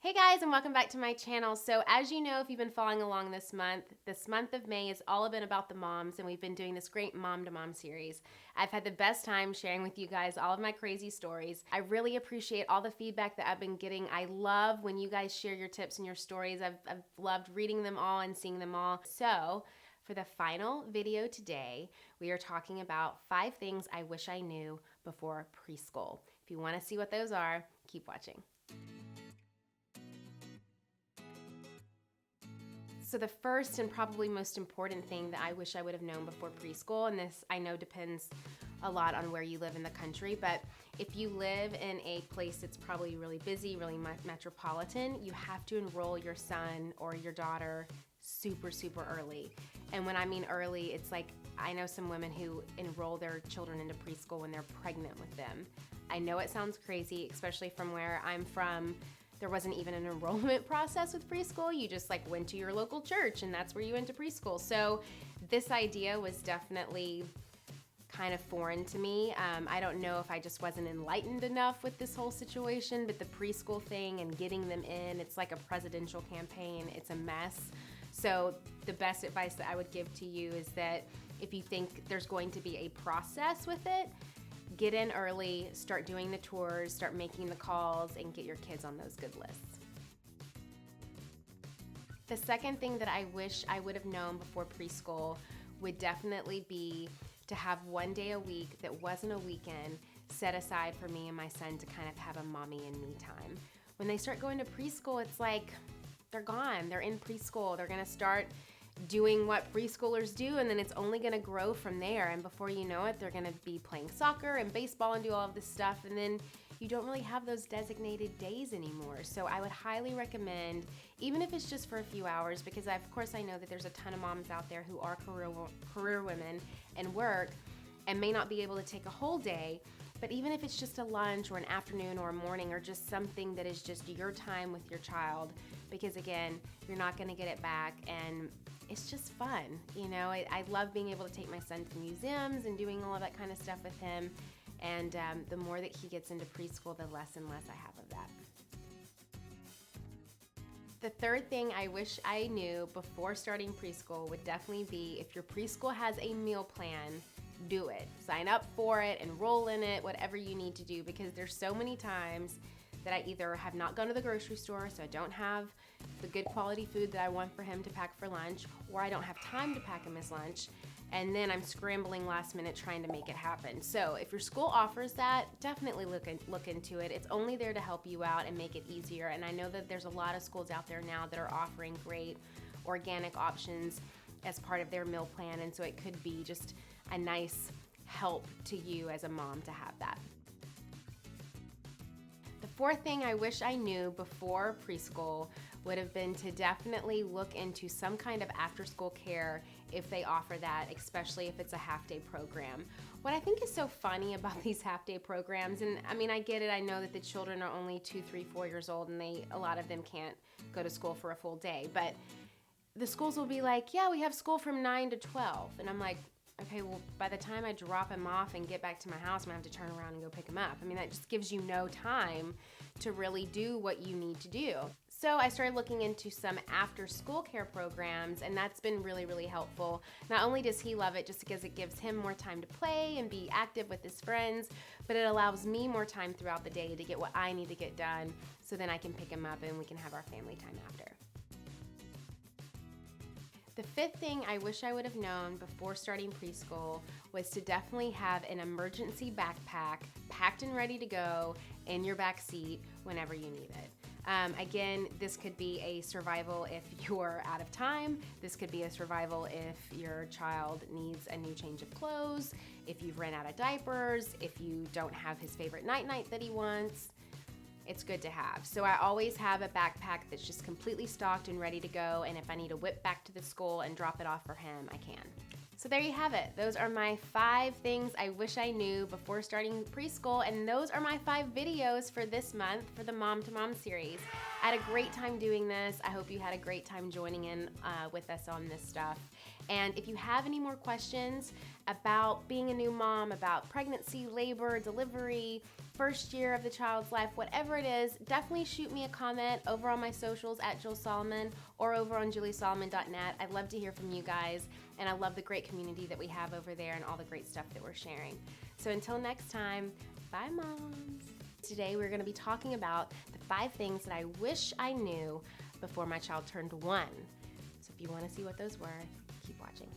Hey guys, and welcome back to my channel. So as you know, if you've been following along this month of May is all been about the moms, and we've been doing this great mom to mom series. I've had the best time sharing with you guys all of my crazy stories. I really appreciate all the feedback that I've been getting. I love when you guys share your tips and your stories. I've loved reading them all and seeing them all. So for the final video today, we are talking about 5 things I wish I knew before preschool. If you want to see what those are, keep watching. So the first and probably most important thing that I wish I would have known before preschool, and this I know depends a lot on where you live in the country, but if you live in a place that's probably really busy, really metropolitan, you have to enroll your son or your daughter super early. And when I mean early, it's like I know some women who enroll their children into preschool when they're pregnant with them. I know it sounds crazy, especially from where I'm from. There wasn't even an enrollment process with preschool. You just like went to your local church and that's where you went to preschool. So this idea was definitely kind of foreign to me. I don't know if I just wasn't enlightened enough with this whole situation, but the preschool thing and getting them in, it's like a presidential campaign. It's a mess. So the best advice that I would give to you is that if you think there's going to be a process with it, get in early, start doing the tours, start making the calls, and get your kids on those good lists. The second thing that I wish I would have known before preschool would definitely be to have one day a week that wasn't a weekend set aside for me and my son to kind of have a mommy and me time. When they start going to preschool, it's like they're gone. They're in preschool. They're gonna start doing what preschoolers do, and then it's only gonna grow from there, and before you know it, they're gonna be playing soccer and baseball and do all of this stuff, and then you don't really have those designated days anymore. So I would highly recommend, even if it's just for a few hours, because of course I know that there's a ton of moms out there who are career women and work and may not be able to take a whole day, but even if it's just a lunch or an afternoon or a morning or just something that is just your time with your child, because again, you're not gonna get it back, and it's just fun. You know, I love being able to take my son to museums and doing all of that kind of stuff with him, and the more that he gets into preschool, the less and less I have of that. The third thing I wish I knew before starting preschool would definitely be, if your preschool has a meal plan, do it. Sign up for it, enroll in it, whatever you need to do, because there's so many times that I either have not gone to the grocery store, so I don't have the good quality food that I want for him to pack for lunch, or I don't have time to pack him his lunch, and then I'm scrambling last minute trying to make it happen. So if your school offers that, definitely look into it. It's only there to help you out and make it easier, and I know that there's a lot of schools out there now that are offering great organic options as part of their meal plan, and so it could be just a nice help to you as a mom to have that. The fourth thing I wish I knew before preschool would have been to definitely look into some kind of after-school care if they offer that, especially if it's a half-day program. What I think is so funny about these half-day programs, and I mean, I get it, I know that the children are only 2, 3, 4 years old, and a lot of them can't go to school for a full day, but the schools will be like, yeah, we have school from 9 to 12, and I'm like, okay, well, by the time I drop him off and get back to my house, I'm gonna have to turn around and go pick him up. I mean, that just gives you no time to really do what you need to do. So I started looking into some after-school care programs, and that's been really helpful. Not only does he love it just because it gives him more time to play and be active with his friends, but it allows me more time throughout the day to get what I need to get done, so then I can pick him up and we can have our family time after. The fifth thing I wish I would have known before starting preschool was to definitely have an emergency backpack packed and ready to go in your back seat whenever you need it. Again, this could be a survival if you're out of time. This could be a survival if your child needs a new change of clothes, if you've run out of diapers, if you don't have his favorite night-night that he wants. It's good to have. So I always have a backpack that's just completely stocked and ready to go, and if I need to whip back to the school and drop it off for him, I can. So there you have it. Those are my 5 things I wish I knew before starting preschool, and those are my 5 videos for this month for the Mom to Mom series. I had a great time doing this. I hope you had a great time joining in with us on this stuff. And if you have any more questions, about being a new mom, about pregnancy, labor, delivery, first year of the child's life, whatever it is, definitely shoot me a comment over on my socials at Jill Solomon or over on juliesolomon.net. I'd love to hear from you guys, and I love the great community that we have over there and all the great stuff that we're sharing. So until next time, bye moms. Today we're going to be talking about the 5 things that I wish I knew before my child turned 1. So if you want to see what those were, keep watching.